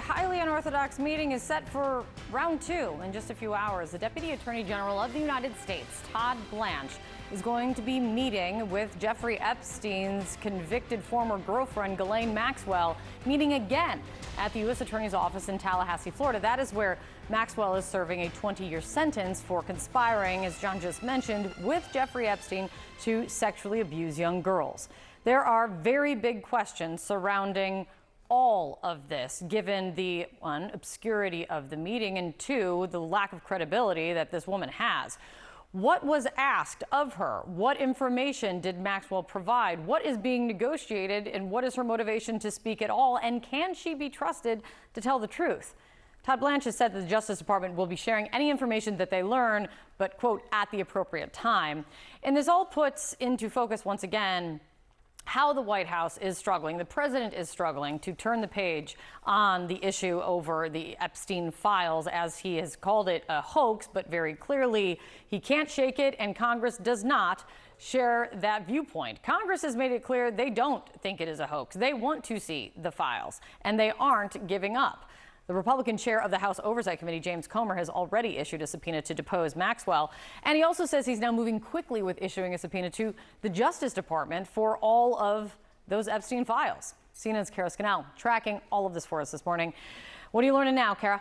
highly unorthodox meeting is set for round two in just a few hours. The Deputy Attorney General of the United States, Todd Blanche, is going to be meeting with Jeffrey Epstein's convicted former girlfriend, Ghislaine Maxwell, meeting again at the U.S. Attorney's Office in Tallahassee, Florida. That is where Maxwell is serving a 20-year sentence for conspiring, as John just mentioned, with Jeffrey Epstein to sexually abuse young girls. There are very big questions surrounding all of this, given the, one, obscurity of the meeting, and two, the lack of credibility that this woman has. What was asked of her? What information did Maxwell provide? What is being negotiated, and what is her motivation to speak at all? And can she be trusted to tell the truth? Todd Blanche has said that the Justice Department will be sharing any information that they learn, but, quote, at the appropriate time. And this all puts into focus, once again, how the White House is struggling, the president is struggling to turn the page on the issue over the Epstein files, as he has called it a hoax, but very clearly he can't shake it, and Congress does not share that viewpoint. Congress has made it clear they don't think it is a hoax. They want to see the files, and they aren't giving up. The Republican chair of the House Oversight Committee, James Comer, has already issued a subpoena to depose Maxwell. And he also says he's now moving quickly with issuing a subpoena to the Justice Department for all of those Epstein files. CNN's Kara Scannell tracking all of this for us this morning. What are you learning now, Kara?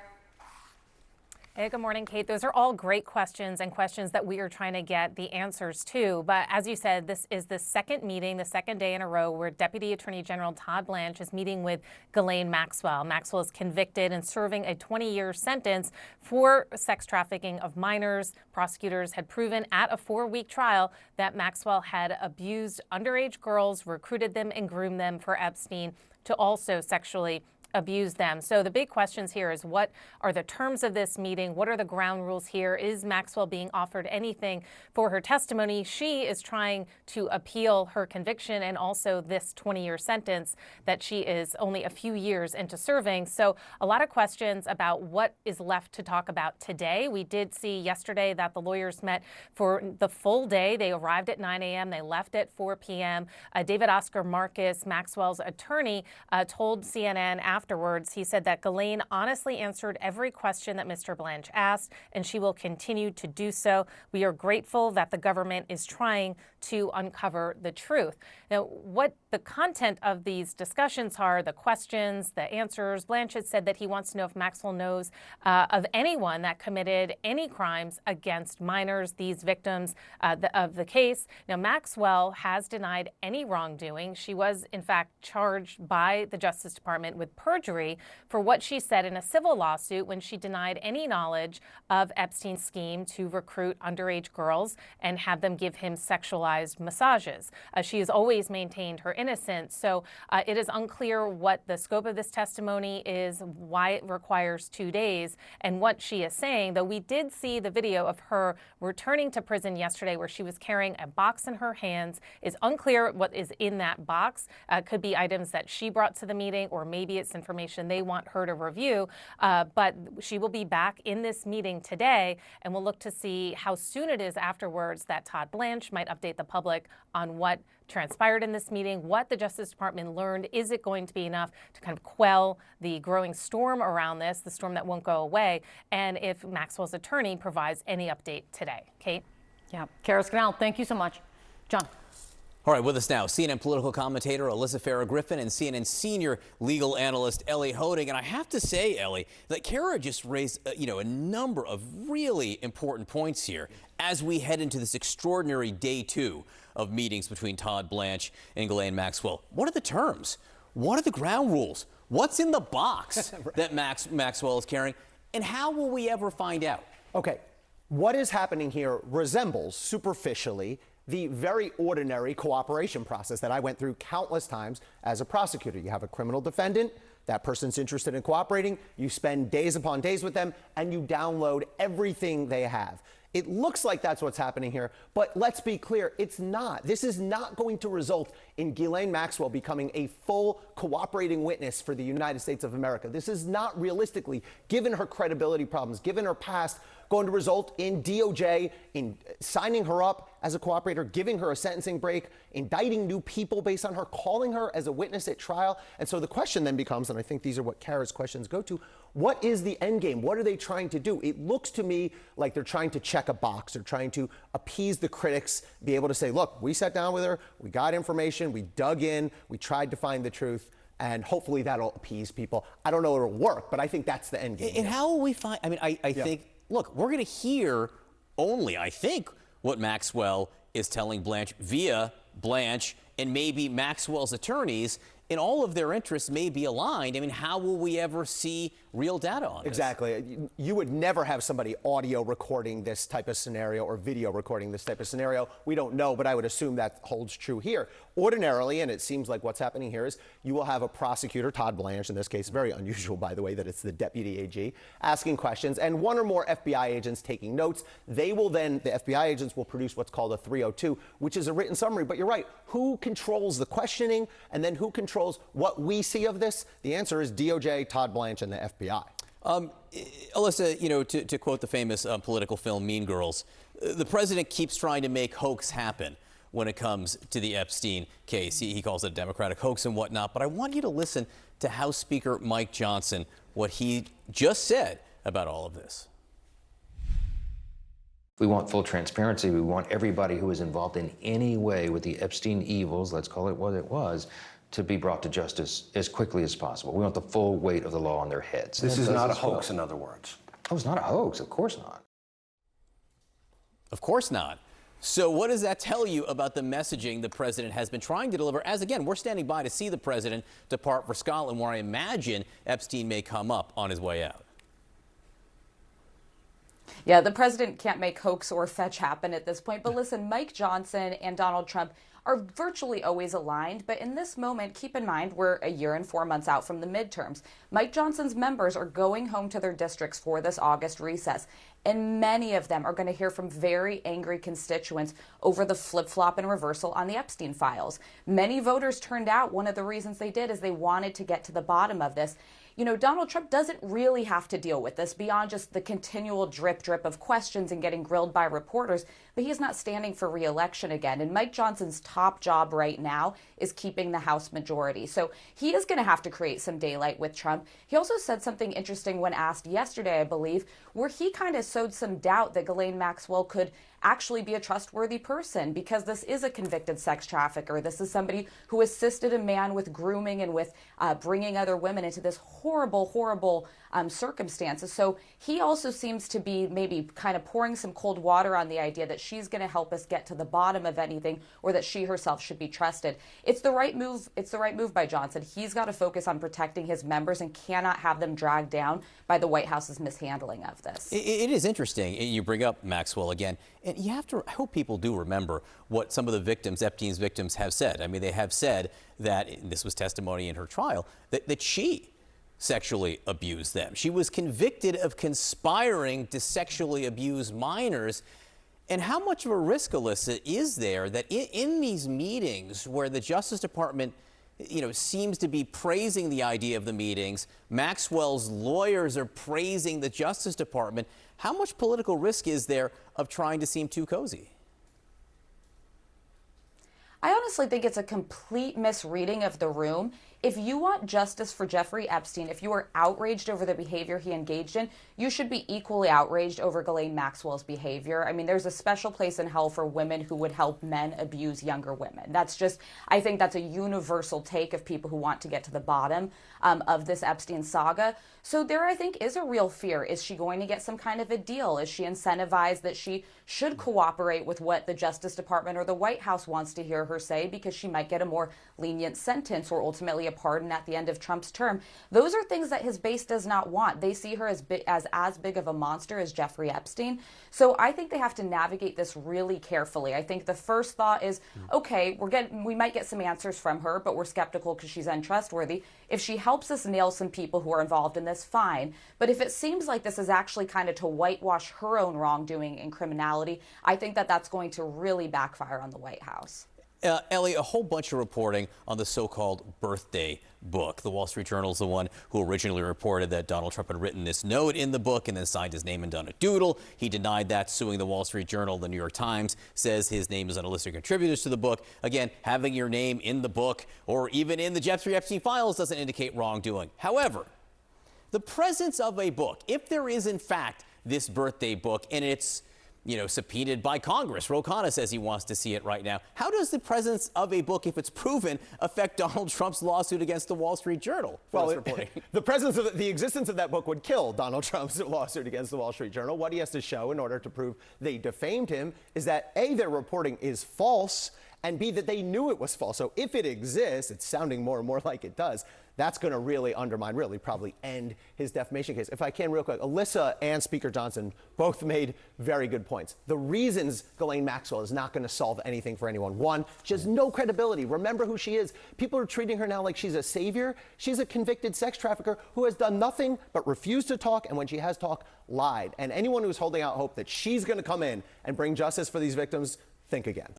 Hey, good morning, Kate. Those are all great questions, and questions that we are trying to get the answers to. But as you said, this is the second meeting, the second day in a row, where Deputy Attorney General Todd Blanche is meeting with Ghislaine Maxwell. Maxwell is convicted and serving a 20-year sentence for sex trafficking of minors. Prosecutors had proven at a 4-week trial that Maxwell had abused underage girls, recruited them and groomed them for Epstein to also sexually abuse them. So the big questions here is, what are the terms of this meeting? What are the ground rules here? Is Maxwell being offered anything for her testimony? She is trying to appeal her conviction and also this 20-year sentence that she is only a few years into serving. So a lot of questions about what is left to talk about today. We did see yesterday that the lawyers met for the full day. They arrived at 9 a.m. They left at 4 p.m. David Oscar Marcus, Maxwell's attorney, told CNN afterwards, he said that Ghislaine honestly answered every question that Mr. Blanche asked, and she will continue to do so. We are grateful that the government is trying to uncover the truth. Now, what the content of these discussions are, the questions, the answers, Blanche has said that he wants to know if Maxwell knows of anyone that committed any crimes against minors, these victims of the case. Now, Maxwell has denied any wrongdoing. She was, in fact, charged by the Justice Department with perjury for what she said in a civil lawsuit when she denied any knowledge of Epstein's scheme to recruit underage girls and have them give him sexualized massages. She has always maintained her innocence. So it is unclear what the scope of this testimony is, why it requires 2 days, and what she is saying, though we did see the video of her returning to prison yesterday where she was carrying a box in her hands. It's unclear what is in that box. Could be items that she brought to the meeting, or maybe it's information they want her to review. But she will be back in this meeting today, and we'll look to see how soon it is afterwards that Todd Blanche might update the public on what transpired in this meeting, what the Justice Department learned. Is it going to be enough to kind of quell the growing storm around this, the storm that won't go away, and if Maxwell's attorney provides any update today? Kate? Yeah. Kara Scannell, thank you so much. John? All right, with us now, CNN political commentator Alyssa Farah Griffin and CNN senior legal analyst Ellie Honig. And I have to say, Ellie, that Kara just raised, a number of really important points here as we head into this extraordinary day 2 of meetings between Todd Blanche and Ghislaine Maxwell. What are the terms? What are the ground rules? What's in the box that Maxwell is carrying? And how will we ever find out? Okay, what is happening here resembles superficially the very ordinary cooperation process that I went through countless times as a prosecutor. You have a criminal defendant, that person's interested in cooperating, you spend days upon days with them, and you download everything they have. It looks like that's what's happening here, but let's be clear, it's not. This is not going to result in Ghislaine Maxwell becoming a full cooperating witness for the United States of America. This is not realistically, given her credibility problems, given her past, going to result in DOJ in signing her up as a cooperator, giving her a sentencing break, indicting new people based on her calling her as a witness at trial. And so the question then becomes, and I think these are what Kara's questions go to, what is the end game? What are they trying to do? It looks to me like they're trying to check a box. They're trying to appease the critics, be able to say, look, we sat down with her, we got information, we dug in, we tried to find the truth, and hopefully that'll appease people. I don't know if it'll work, but I think that's the end game. And how will we find, I mean, I think, look, we're going to hear only, I think, what Maxwell is telling Blanche via Blanche and maybe Maxwell's attorneys, and all of their interests may be aligned. I mean, how will we ever see real data on this? Exactly. You would never have somebody audio recording this type of scenario or video recording this type of scenario. We don't know, but I would assume that holds true here. Ordinarily, and it seems like what's happening here is you will have a prosecutor, Todd Blanche, in this case, very unusual, by the way, that it's the deputy AG, asking questions, and one or more FBI agents taking notes. They will then, the FBI agents will produce what's called a 302, which is a written summary. But you're right, who controls the questioning, and then who controls what we see of this? The answer is DOJ, Todd Blanche, and the FBI. Alyssa, you know, to quote the famous political film Mean Girls, the president keeps trying to make hoax happen when it comes to the Epstein case. He calls it a Democratic hoax and whatnot. But I want you to listen to House Speaker Mike Johnson, what he just said about all of this. We want full transparency. We want everybody who was involved in any way with the Epstein evils, let's call it what it was, to be brought to justice as quickly as possible. We want the full weight of the law on their heads. This is not a hoax, in other words. Oh, it's not a hoax. Of course not. Of course not. So what does that tell you about the messaging the president has been trying to deliver? As again, we're standing by to see the president depart for Scotland, where I imagine Epstein may come up on his way out. Yeah, the president can't make hoax or fetch happen at this point. But listen, Mike Johnson and Donald Trump are virtually always aligned. But in this moment, keep in mind, we're a year and 4 months out from the midterms. Mike Johnson's members are going home to their districts for this August recess. And many of them are going to hear from very angry constituents over the flip-flop and reversal on the Epstein files. Many voters turned out. One of the reasons they did is they wanted to get to the bottom of this. You know, Donald Trump doesn't really have to deal with this beyond just the continual drip of questions and getting grilled by reporters, but he's not standing for re-election again. And Mike Johnson's top job right now is keeping the House majority. So he is going to have to create some daylight with Trump. He also said something interesting when asked yesterday, I believe, where he kind of sowed some doubt that Ghislaine Maxwell could actually be a trustworthy person, because this is a convicted sex trafficker. This is somebody who assisted a man with grooming and with bringing other women into this horrible circumstances. So he also seems to be maybe kind of pouring some cold water on the idea that she's going to help us get to the bottom of anything, or that she herself should be trusted. It's the right move. It's the right move by Johnson. He's got to focus on protecting his members and cannot have them dragged down by the White House's mishandling of this. It is interesting. You bring up Maxwell again. And you have to, I hope people do remember what some of the victims, Epstein's victims, have said. I mean, they have said that, and this was testimony in her trial, that she sexually abused them. She was convicted of conspiring to sexually abuse minors. And how much of a risk, Alyssa, is there that in these meetings where the Justice Department, you know, seems to be praising the idea of the meetings, Maxwell's lawyers are praising the Justice Department, how much political risk is there of trying to seem too cozy? I honestly think it's a complete misreading of the room. If you want justice for Jeffrey Epstein, if you are outraged over the behavior he engaged in, you should be equally outraged over Ghislaine Maxwell's behavior. I mean, there's a special place in hell for women who would help men abuse younger women. That's just, I think that's a universal take of people who want to get to the bottom of this Epstein saga. So there, I think, is a real fear. Is she going to get some kind of a deal? Is she incentivized that she should cooperate with what the Justice Department or the White House wants to hear her say, because she might get a more lenient sentence or ultimately a pardon at the end of Trump's term? Those are things that his base does not want. They see her as big of a monster as Jeffrey Epstein. So I think they have to navigate this really carefully. I think the first thought is, okay, we might get some answers from her, but we're skeptical because she's untrustworthy. If she helps us nail some people who are involved in this, fine. But if it seems like this is actually kind of to whitewash her own wrongdoing and criminality, I think that that's going to really backfire on the White House. Ellie, a whole bunch of reporting on the so-called birthday book. The Wall Street Journal is the one who originally reported that Donald Trump had written this note in the book and then signed his name and done a doodle. He denied that, suing the Wall Street Journal. The New York Times says his name is on a list of contributors to the book. Again, having your name in the book or even in the Jeffrey Epstein files doesn't indicate wrongdoing. However, the presence of a book, if there is in fact this birthday book and it's subpoenaed by Congress. Ro Khanna says he wants to see it right now. How does the presence of a book, if it's proven, affect Donald Trump's lawsuit against the Wall Street Journal? Well, the existence of that book would kill Donald Trump's lawsuit against the Wall Street Journal. What he has to show in order to prove they defamed him is that A, their reporting is false, and B, that they knew it was false. So if it exists, it's sounding more and more like it does. That's going to really undermine, probably end his defamation case. If I can real quick, Alyssa and Speaker Johnson both made very good points. The reasons Ghislaine Maxwell is not going to solve anything for anyone. One, she has no credibility. Remember who she is. People are treating her now like she's a savior. She's a convicted sex trafficker who has done nothing but refused to talk, and when she has talked, lied. And anyone who's holding out hope that she's going to come in and bring justice for these victims, think again.